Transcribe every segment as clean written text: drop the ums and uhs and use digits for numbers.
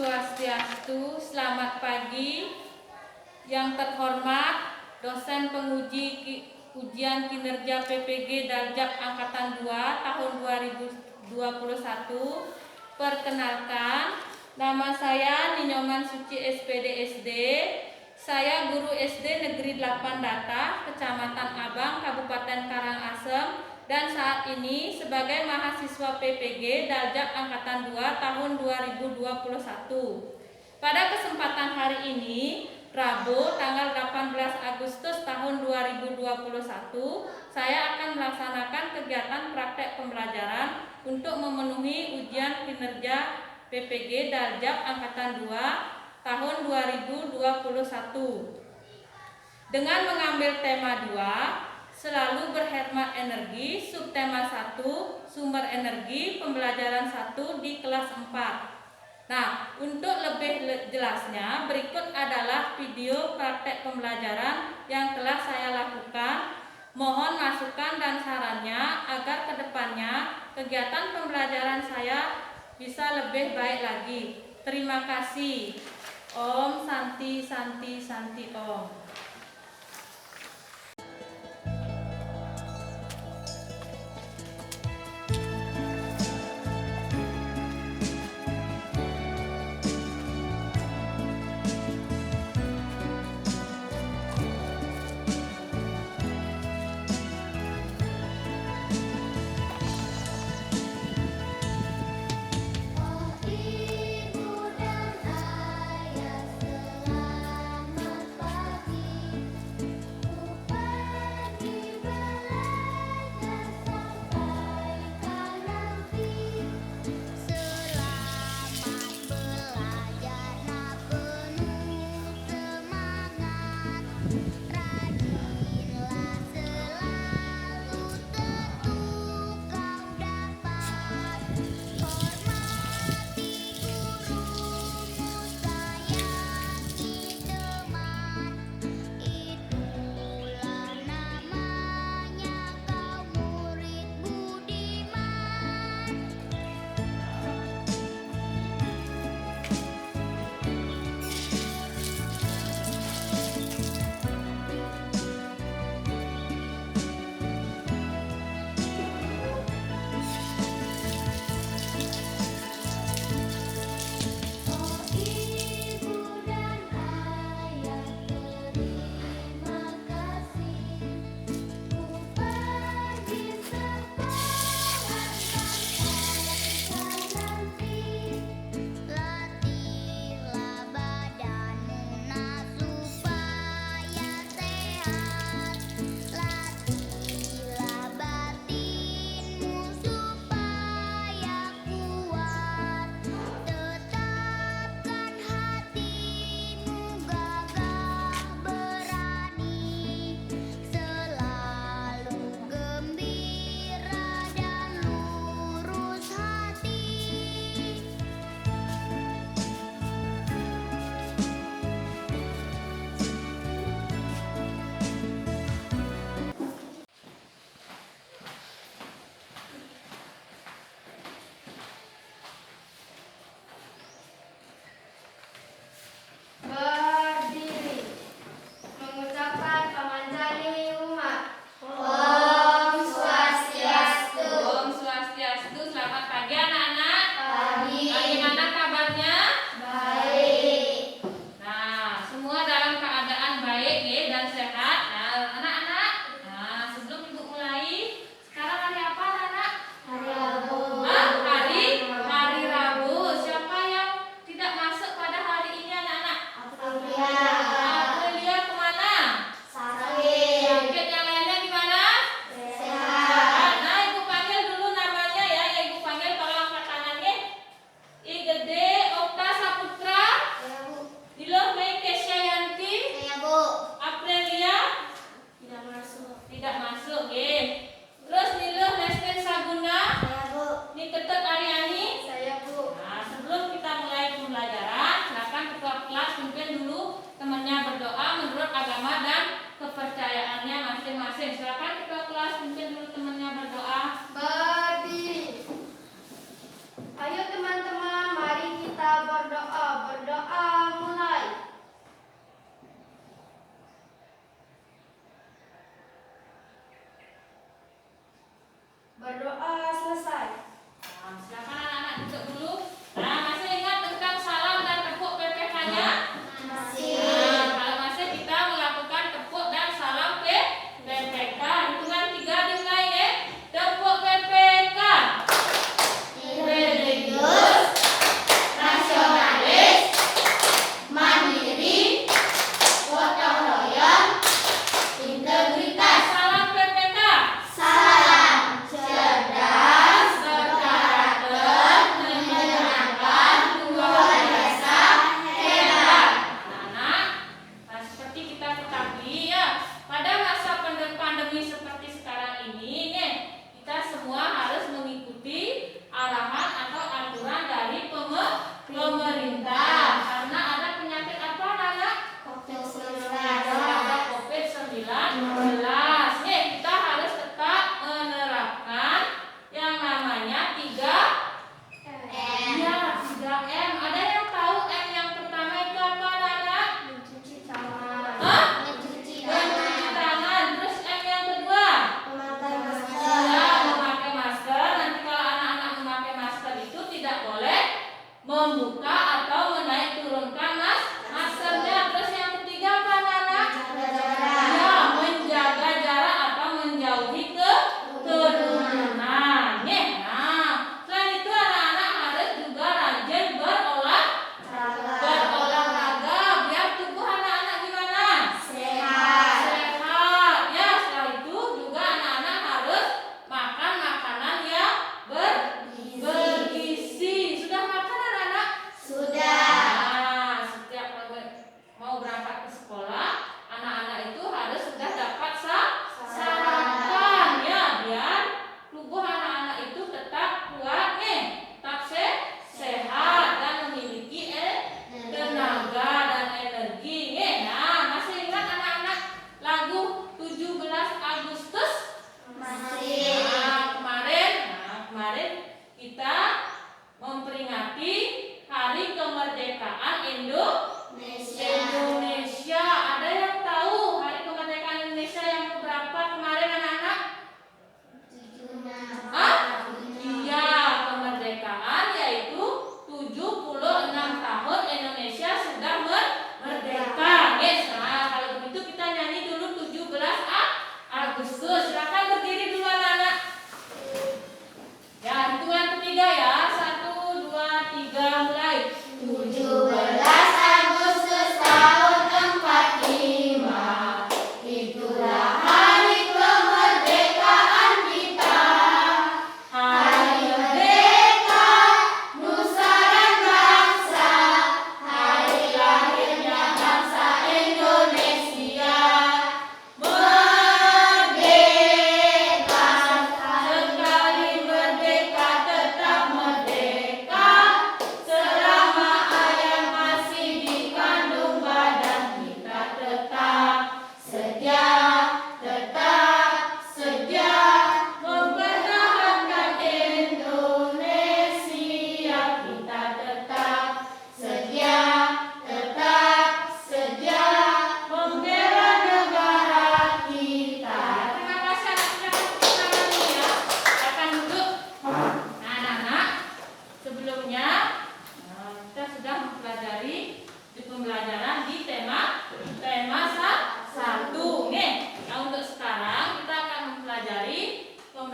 Swastiastu, selamat pagi. Yang terhormat dosen penguji ujian kinerja PPG Daljak Angkatan 2 tahun 2021. Perkenalkan, nama saya Ninyoman Suci SPD SD. Saya guru SD Negeri 8 Data, Kecamatan Abang, Kabupaten Karangasem, dan saat ini sebagai mahasiswa PPG Daljak Angkatan 2 tahun 2021. Pada kesempatan hari ini, Rabu tanggal 18 Agustus tahun 2021, saya akan melaksanakan kegiatan praktek pembelajaran untuk memenuhi ujian kinerja PPG Daljak Angkatan 2 tahun 2021. Dengan mengambil tema 2, selalu berhemat energi, subtema 1, sumber energi, pembelajaran 1 di kelas 4. Nah, untuk lebih jelasnya, berikut adalah video praktek pembelajaran yang telah saya lakukan. Mohon masukan dan sarannya agar kedepannya kegiatan pembelajaran saya bisa lebih baik lagi. Terima kasih. Om Santi Santi Santi Om. Ibu dan ayah selamat pagi.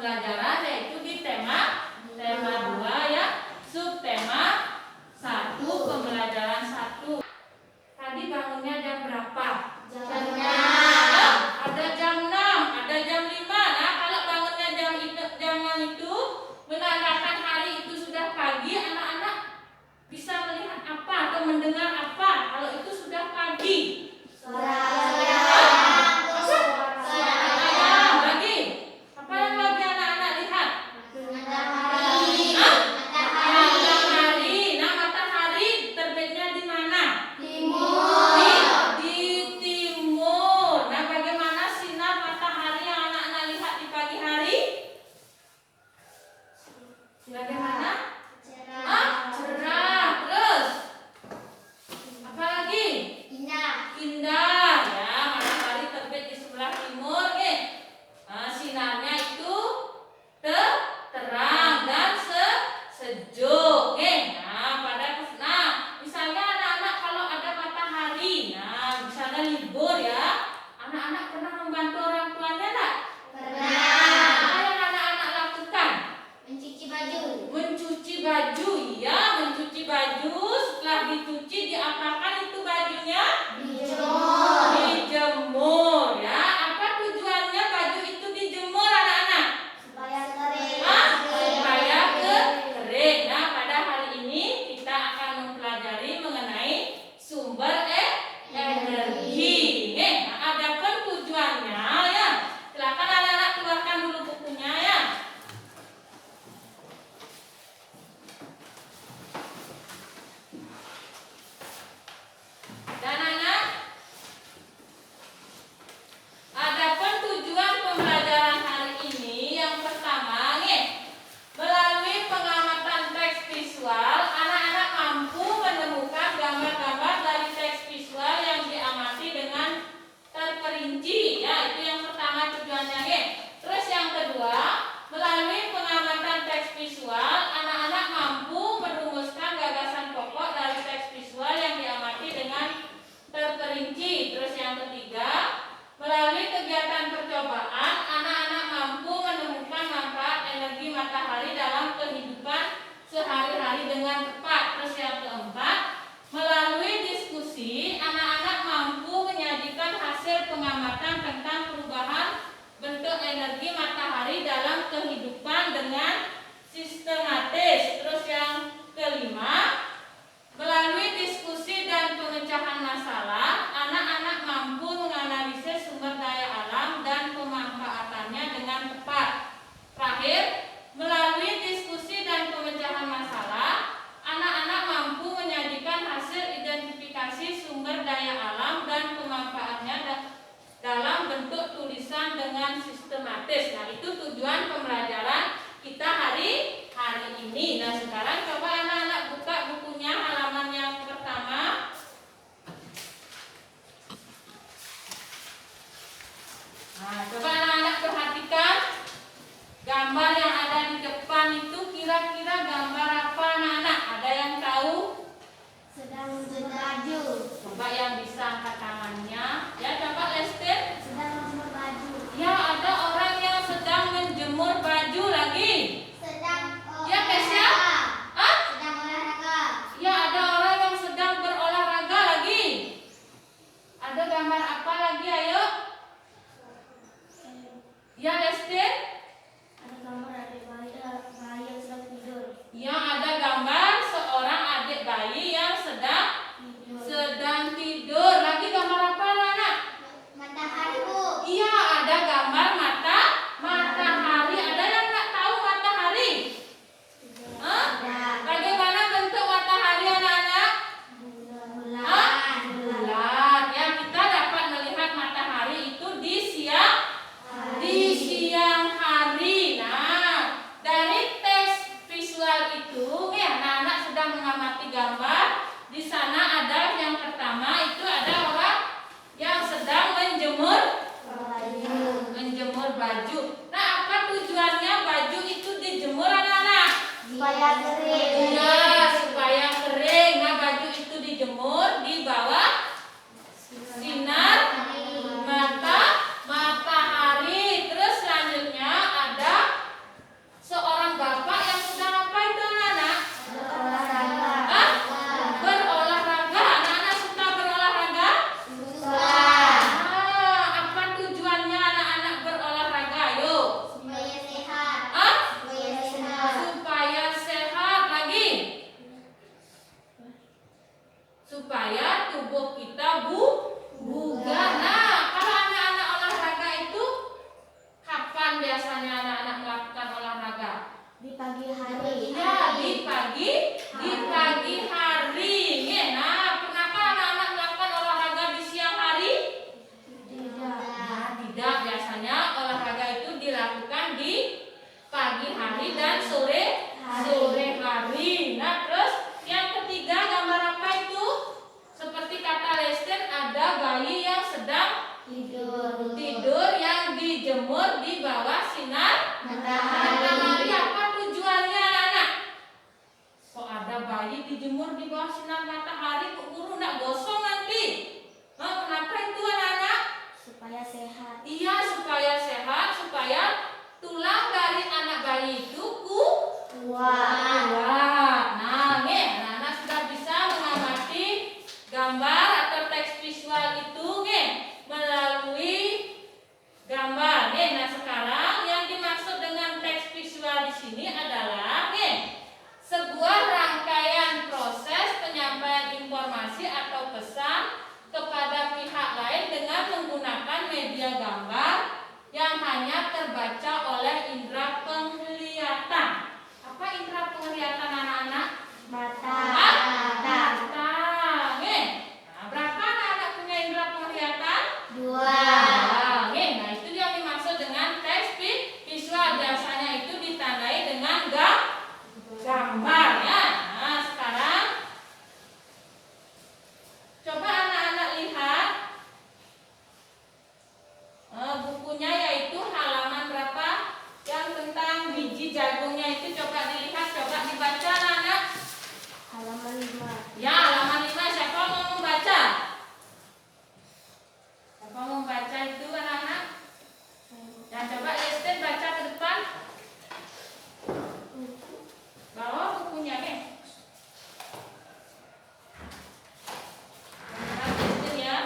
pembelajaran, yaitu di tema 2 ya, subtema 1, pembelajaran 1. Tadi bangunnya jam berapa? Jam 6. Ada jam 6, ada jam 5. Nah, kalau bangunnya jam itu menandakan hari itu sudah pagi, anak-anak bisa melihat apa atau mendengar apa kalau itu sudah pagi? Suara Ayam lagi. Apa yang lagi anak-anak lihat? matahari. Matahari. Nah, matahari terbitnya di mana? Timur. Di timur. Nah, bagaimana sinar matahari yang anak-anak lihat di pagi hari? Bagaimana? Cerah. Terus apa lagi? Indah ya, matahari terbit di sebelah timur, Nah, sinarnya itu terang dan sejuk, Nah, misalnya anak-anak kalau ada matahari, nah misalnya libur ya, anak-anak pernah membantu orang tuanya enggak? Apa yang anak-anak lakukan? Mencuci baju. Mencuci baju, ya, mencuci baju. Setelah dicuci, diapakan itu bajunya? Dijemur, ya. Apa tujuannya baju itu dijemur, anak-anak? Supaya kering. Supaya kering. Nah, pada hari ini kita akan mempelajari mengenai sumber energi. Nah, adapun tujuannya ya. Silakan anak-anak keluarkan dulu bukunya ya. Dan anak, adapun tujuan pembelajaran hari ini yang pertama melalui pengamatan teks visual, anak-anak mampu menemukan gambar-gambar dari teks visual yang diamati dengan terperinci, ya, itu yang pertama tujuannya, Terus yang kedua, melalui pengamatan teks visual, anak-anak mampu merumuskan gagasan pokok dari teks visual yang diamati dengan terperinci. Terus yang ketiga, melalui kegiatan percobaan, anak-anak mampu menemukan manfaat energi matahari dalam kehidupan sehari-hari dengan tepat. Terus yang keempat, melalui diskusi, anak-anak mampu menyajikan hasil pengamatan tentang perubahan bentuk energi matahari dalam kehidupan dengan sistematis. Terus yang kelima, melalui diskusi dan pemecahan masalah, anak-anak mampu menganalisis sumber daya alam dan pemanfaatannya dengan tepat. Terakhir, melalui diskusi dan pemecahan masalah, anak-anak mampu menyajikan hasil identifikasi sumber daya alam dan pemanfaatnya dalam bentuk tulisan dengan sistematis. Nah, itu tujuan pembelajaran kita hari ini. Nah, sekarang coba anak-anak buka bukunya halaman yang pertama. Nah, coba anak-anak perhatikan gambar yang ada di depan itu, kira-kira gambar apa, anak-anak? Ada yang tahu? Sedang menjemur baju. Coba yang bisa angkat tangannya. Ya, coba Lester. Sedang menjemur baju. Ya, ada orang yang sedang menjemur baju lagi. Sedang Ya, Kesya? Hah? Sedang olahraga. Ya, ada orang yang sedang berolahraga lagi. Ada gambar apa lagi, ayo? Ya, Lester? Ada gambar adik bayi yang sedang tidur. Ya, ada gambar seorang adik bayi yang sedang tidur. Lagi gambar apa, anak? Matahari, Bu. Iya, ada gambar matahari. Ada yang nggak tahu matahari? Hah? Bagaimana bentuk matahari, anak-anak? Bulat. Ya, kita dapat melihat matahari itu di siang hari. Nah, dari teks visual itu, anak-anak sedang mengamati gambar. Di sana ada yang pertama itu ada orang yang sedang menjemur baju. Nah, apa tujuannya baju itu dijemur, anak-anak? Supaya kering. Ya, supaya kering. Nah, baju itu dijemur di bawah sinar matahari. Terus selanjutnya ada biasanya anak-anak melakukan olahraga? Di pagi hari. Ya, di pagi hari. Nah, pernahkah anak-anak melakukan olahraga di siang hari? Tidak. Nah, tidak. Biasanya olahraga itu dilakukan di pagi hari dan sore hari. Nah, terus yang ketiga gambar apa itu? Seperti kata Lester, ada bayi yang sedang tidur yang dijemur di bawah sinar matahari. Apa tujuannya anak-anak? Kok ada bayi dijemur di bawah sinar matahari? Kok guru nak gosong nanti? Kenapa itu anak-anak? Supaya sehat. Iya, supaya sehat, supaya tulang dari anak bayi itu kuat. Nah, anak-anak sudah bisa mengamati gambar atau teks visual itu melalui gambar. Nah, sekarang yang dimaksud dengan teks visual di sini adalah sebuah rangkaian proses penyampaian informasi atau pesan kepada pihak lain dengan menggunakan media gambar yang hanya terbaca oleh indera penglihatan. Apa indera penglihatan anak-anak? Mata. Mata. Nah, berapa anak-anak punya indera penglihatan? 2. Nah, itu yang dimaksud dengan teks visual. Biasanya itu ditandai dengan gambar ya. Nah, sekarang coba anak-anak lihat bukunya, yaitu halaman berapa yang tentang biji jagungnya itu. Coba dilihat, coba dibaca anak-anak. Halaman 5. Ya, halaman 5. Siapa mau membaca? Siapa mau membaca itu anak-anak? Ya, coba Lester baca ke depan. Bawa bukunya Lester ya.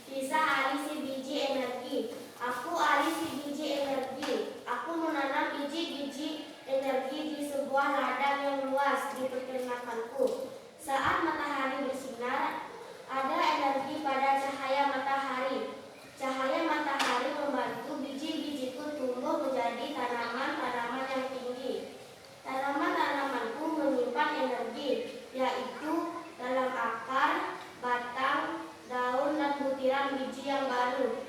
Kisah alisi biji energi. Aku alisi biji energi. Aku menanam biji-biji energi di sebuah ladang yang luas di peternakanku. Saat matahari bersinar, ada energi pada cahaya matahari. Cahaya matahari membantu biji-bijiku tumbuh menjadi tanaman-tanaman yang tinggi. Tanaman-tanamanku menyimpan energi, yaitu dalam akar, batang, daun, dan butiran biji yang baru.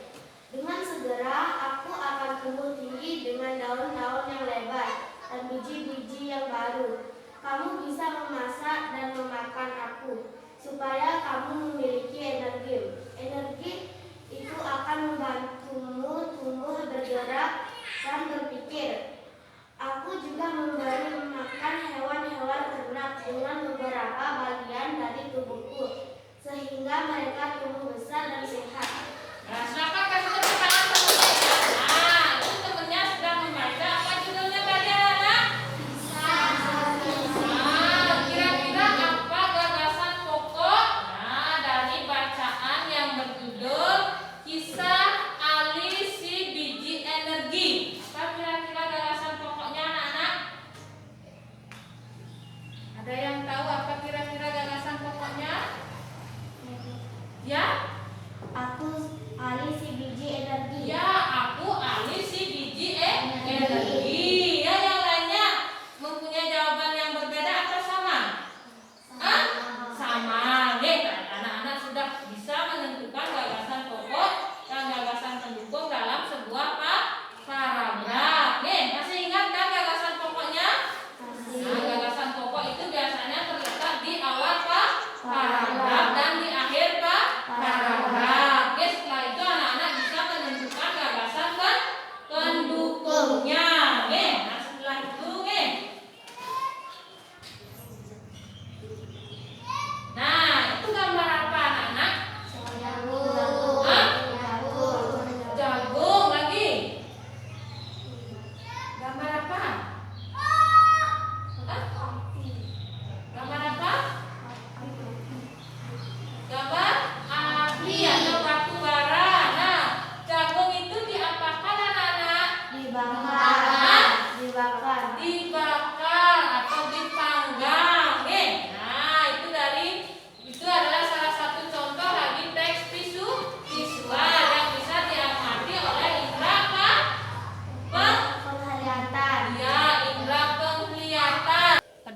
Dengan segera aku akan tumbuh tinggi dengan daun-daun yang lebar dan biji-biji yang baru. Kamu bisa memasak dan memakan aku, supaya kamu memiliki energi. Energi itu akan membantumu tumbuh, bergerak, dan berpikir. Aku juga memberi makan hewan-hewan ternak dengan beberapa bagian dari tubuhku, sehingga mereka tumbuh besar dan sehat. Nah, silakan kasih tepuk tangan temennya. Nah, itu temennya sudah membaca. Apa judulnya tadi anak? Kira-kira apa gagasan pokok? Nah, dari bacaan yang berjudul Kisah Ali si Biji Energi. Apa kira-kira gagasan pokoknya anak-anak?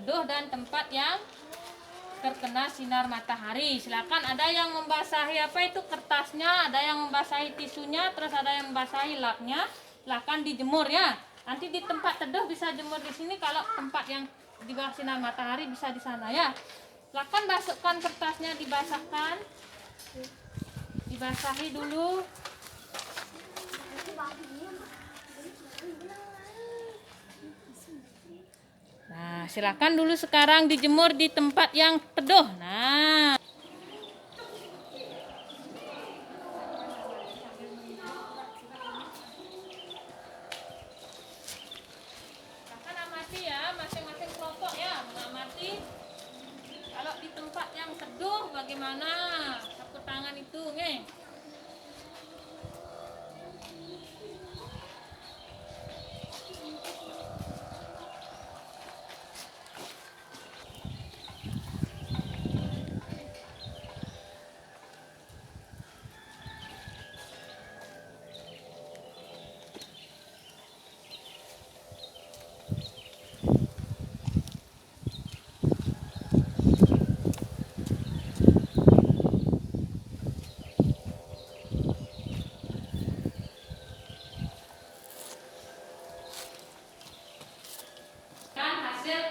teduh dan tempat yang terkena sinar matahari. Silakan, ada yang membasahi kertasnya, ada yang membasahi tisunya, terus ada yang membasahi lapnya. Silakan dijemur ya. Nanti di tempat teduh bisa jemur di sini, kalau tempat yang di bawah sinar matahari bisa di sana ya. Silakan basahkan kertasnya, dibasahi dulu. Nah, silakan dulu sekarang dijemur di tempat yang teduh. Nah, silakan amati ya, masing-masing kelompok ya, mengamati kalau di tempat yang teduh bagaimana sapu tangan itu, nih.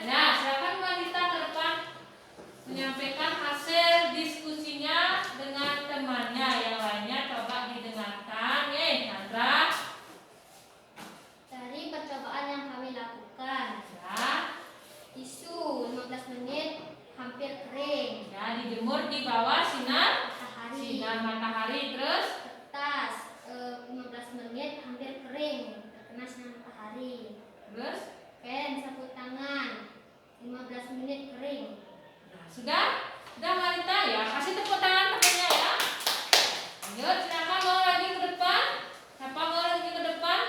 Nah, silakan wanita ke depan menyampaikan hasil diskusinya dengan temannya. Yang lainnya coba didengarkan. Sandra. Dari percobaan yang kami lakukan, Ya, tisu 15 menit hampir kering. ya, dijemur di bawah sinar matahari. Terus Kertas 15 menit hampir kering, terkena sinar matahari. terus Pen sapu tangan 15 menit kering. nah, sudah wanita ya, kasih tepuk tangan temannya ya. Lanjut, silakan mau lagi ke depan. Siapa mau lagi ke depan?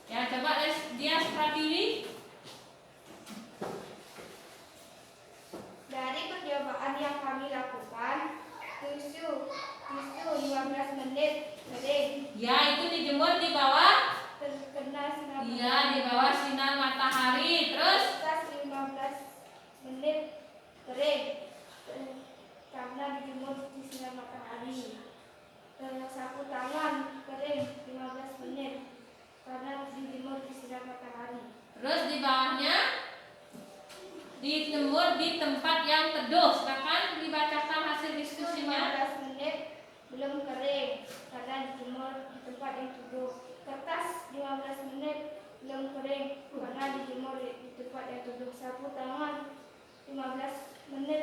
Ya, coba dia Pratiwi. Dari percobaan yang kami lakukan, tisu 15 menit kering, Ya, itu dijemur di bawah. terkena sinar Iya, di bawah sinar matahari. Terus kertas 15 menit kering karena dijemur di sinar matahari. Sapu tangan kering 15 menit karena dijemur di sinar matahari. Terus di bawahnya dijemur di tempat yang teduh. Silakan dibacakan hasil diskusinya. 15 menit belum kering karena dijemur di tempat yang teduh. Kertas 15 menit belum kering karena dijemur di tempat yang teduh. Sapu tangan 15 menit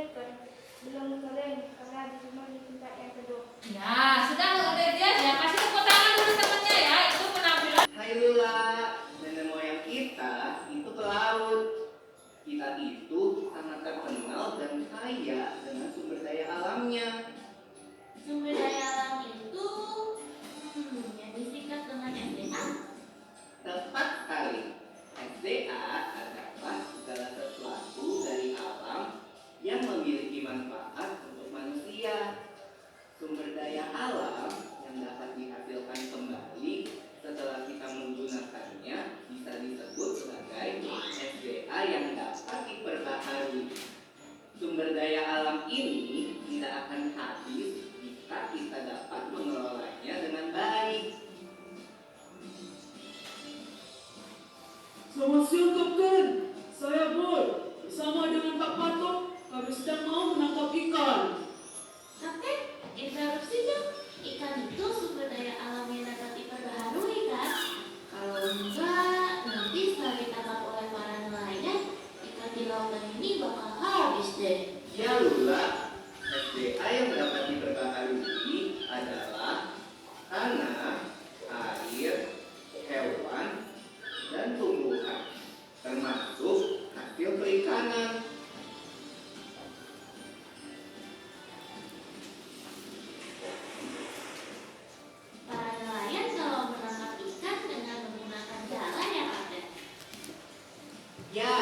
belum kering karena dijemur di tempat yang teduh. Ya, sudah udah dia ya, kasih tepuk tangan dulu temannya ya. Itu penampilan. Hai Lula, nenek moyang kita itu pelaut. Kita itu sangat terkenal dan kaya dengan sumber daya alamnya. Sumber daya alam itu yang disingkat dengan SDA. Tepat sekali. SDA adalah segala sesuatu dari alam yang memiliki manfaat untuk manusia. Sumber daya alam yang dapat dihasilkan kembali setelah kita menggunakannya bisa disebut sebagai SDA yang dapat diperbaharui. Sumber daya alam ini tidak akan habis jika kita dapat mengelolanya dengan baik. Selamat siang, Kapten. Saya Boy. Bersama dengan Kak Pato, kami sedang mau menangkap ikan. Kapten, interupsi dong. Ikan itu sumber daya alam yang dapat diperbaharui kan? Kalau enggak, nanti setelah ditangkap oleh para nelayan, ikan di lautan ini bakal habis deh. Ya Lula, SDA yang dapat diperbaharui adalah tanah, air, hewan, dan tumbuhan, termasuk hasil perikanan. Para nelayan selalu menangkap ikan dengan menggunakan jalan ya, Kapten? Ya,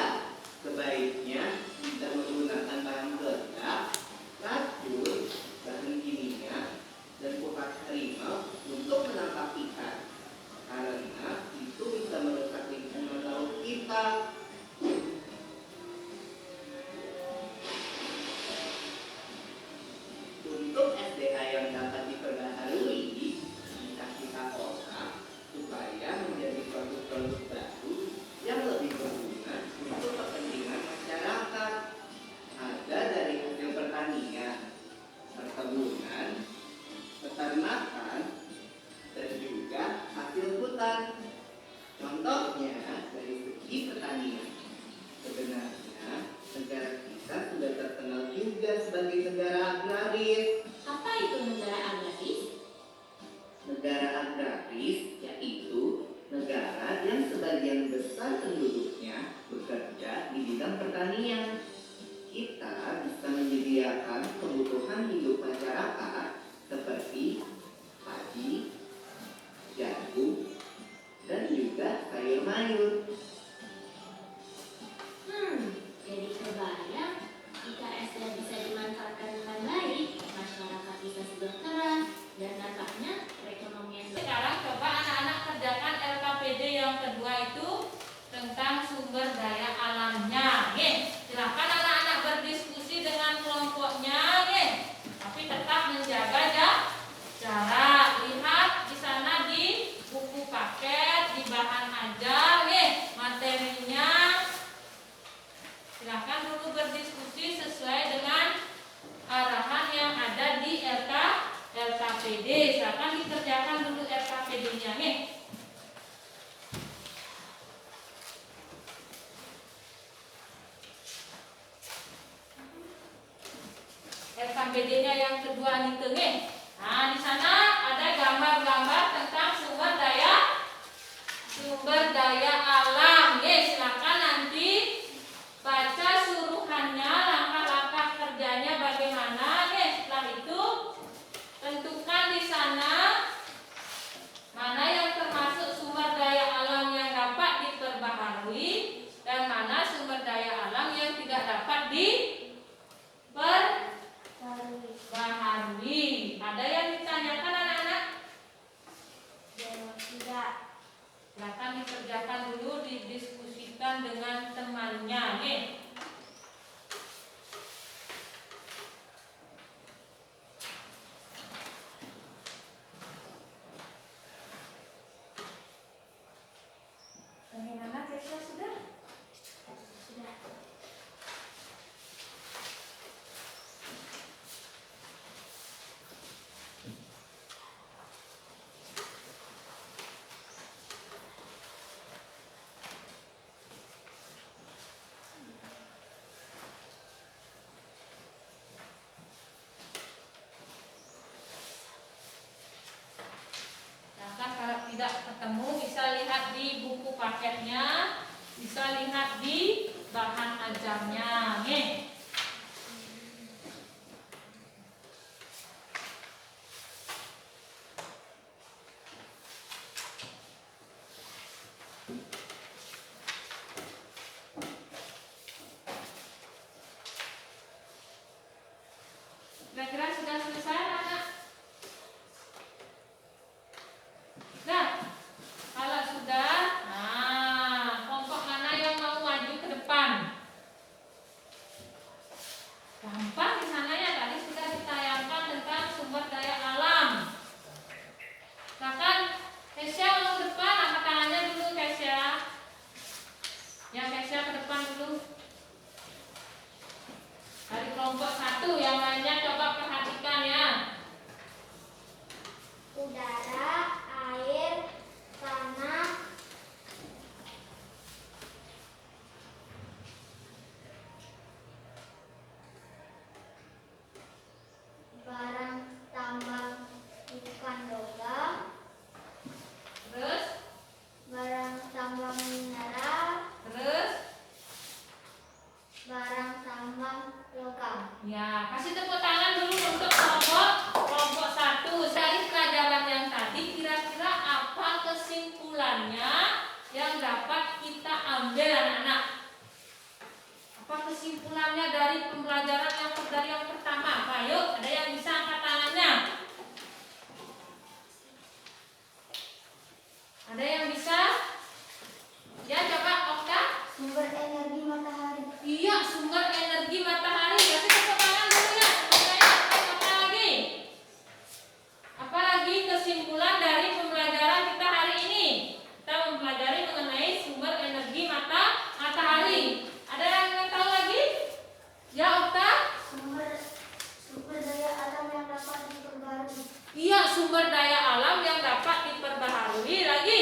sebaiknya tidak menggunakan bahan peledak, racun, bahan kimia, dan pukat harimau untuk menangkap ikan, karena itu bisa merusak lingkungan laut kita. Jadi kebayang jika SDA bisa dimanfaatkan dengan baik, masyarakat bisa sejahtera dan dampaknya perekonomian. Sekarang coba anak-anak kerjakan LKPD yang kedua itu tentang sumber daya alamnya. Nih, silakan anak-anak berdiskusi dengan kelompoknya, nih. Tapi tetap menjaga jarak. Lihat di sana di buku paket, di bahan ajar, nih, materinya. Silakan dulu berdiskusi sesuai dengan arahan yang ada di LKPD. Silakan dikerjakan dulu LKPD-nya, nih. LKPD-nya yang kedua nih. Nah, di sana ada gambar-gambar tentang sumber daya alam. Silakan nanti baca suruhannya, langkah-langkah kerjanya bagaimana. Setelah itu tentukan di sana mana yang termasuk sumber daya alam yang dapat diperbaharui dan mana sumber daya alam yang tidak dapat diperbaharui. Ada yang ditanyakan anak-anak? Tidak. Silakan dikerjakan dulu, didiskusikan dengan temannya, nih. Bagaimana Kesha, sudah? Sudah. Kalau tidak ketemu bisa lihat di buku paketnya, bisa lihat di bahan ajarnya, nih. Kira-kira sudah selesai anak? Nah, kalau sudah, kelompok mana yang mau maju ke depan? Gampang di sana ya, tadi sudah ditayangkan tentang sumber daya alam. Bahkan Kesha mau ke depan, angkat tangannya dulu Kesha. Yang Kesha ke depan dulu. Dari kelompok 1, yang lainnya coba perhatikan ya. Udara, air, tanah, barang tambang ikan logam, Terus, barang tambang mineral, terus. barang tambang logam. Ya, kasih tepuk tangan dulu untuk kelompok 1. Dari pelajaran yang tadi, kira-kira apa kesimpulannya yang dapat kita ambil anak-anak? Apa kesimpulannya dari pembelajaran yang pertama? Apa? Yuk, ada yang bisa angkat tangannya? Ada yang bisa? Ya, coba Okta. Sumber energi matahari. Iya, sumber energi matahari. Kasih tepuk tangan dulu ya. Apa lagi? Apa lagi kesimpulan dari pembelajaran kita hari ini? Kita mempelajari mengenai sumber energi matahari. Ada yang ingin tahu lagi? Ya, Okta? Sumber daya alam yang dapat diperbarui. Iya, sumber daya alam yang dapat diperbaharui. Lagi?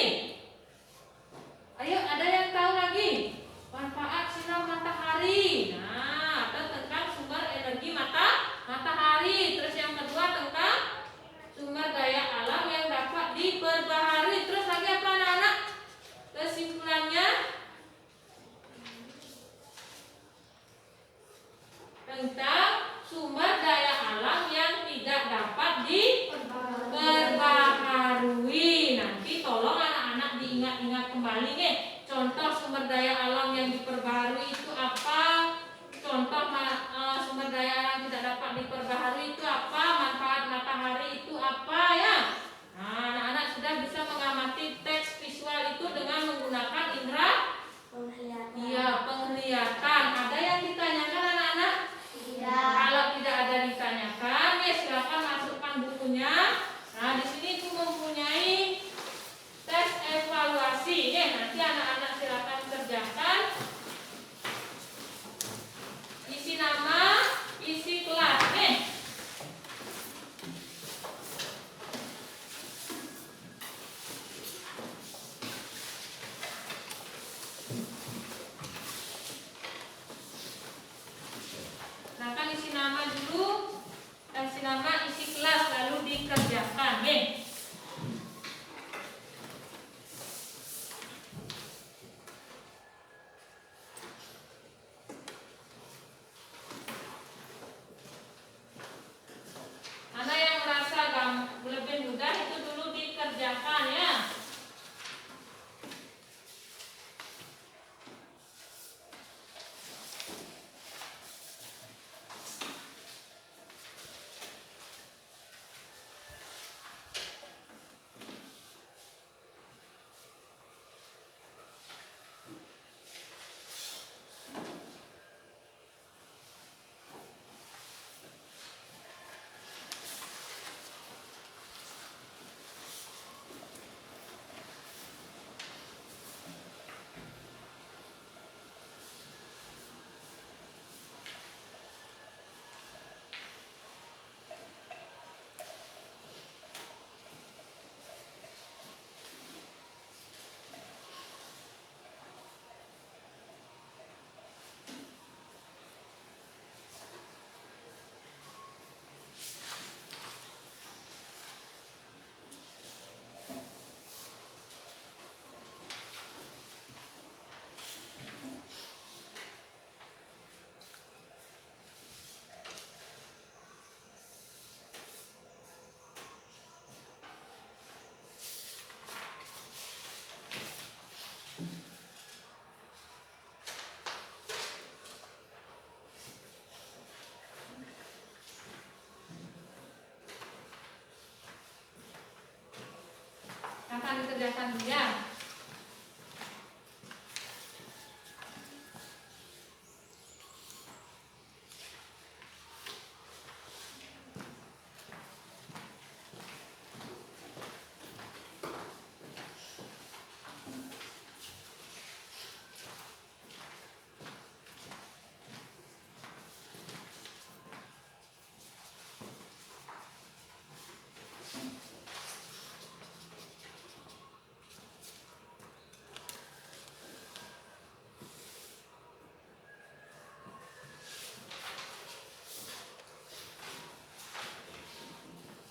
kerjakan dulu ya.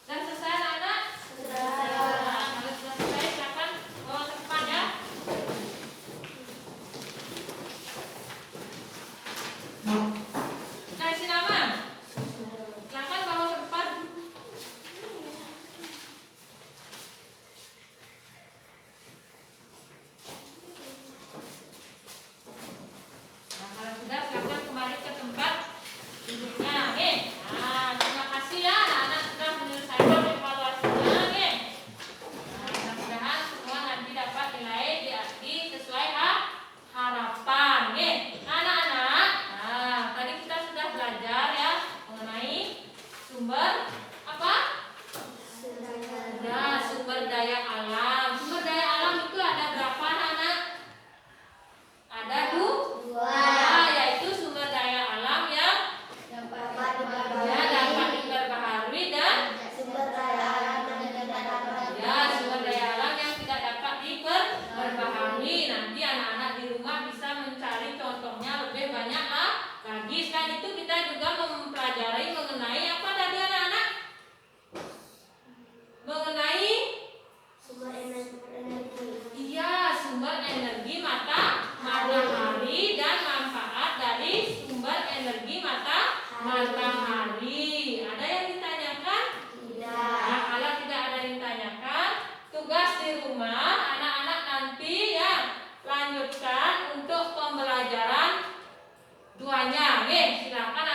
Sudah selesai anak-anak? Nah, kalau sudah selesai silakan bawa ke depan ya. Sudah isi nama? Silakan bawa ke depan. Nah, kalau sudah silakan kembali ke tempat duduknya. Oke. Nah, terima kasih ya anak-anak sudah menyelesaikan evaluasinya. Oke. Nah, mudah-mudahan semua nanti dapat nilai di sesuai harapan. Oke. Anak-anak. Nah, tadi kita sudah belajar ya mengenai sumber apa? Nah, sumber daya alam. Sumber daya alam itu ada berapa anak-anak? Ada dua, yaitu sumber daya alam yang ya dapat diperbaharui dan sumber daya alam yang tidak dapat ya sumber daya alam yang tidak dapat diperbaharui. Nanti anak-anak di rumah bisa mencari contohnya lebih banyak lagi. Selain itu kita juga mempelajari mengenai apa tadi anak-anak? Mengenai sumber energi. iya sumber energi matahari dan manfaat dari sumber energi matahari. Ada yang ditanyakan? Tidak. Nah, kalau tidak ada yang ditanyakan, tugas di rumah anak-anak nanti ya lanjutkan untuk pembelajaran duanya. Oke, silakan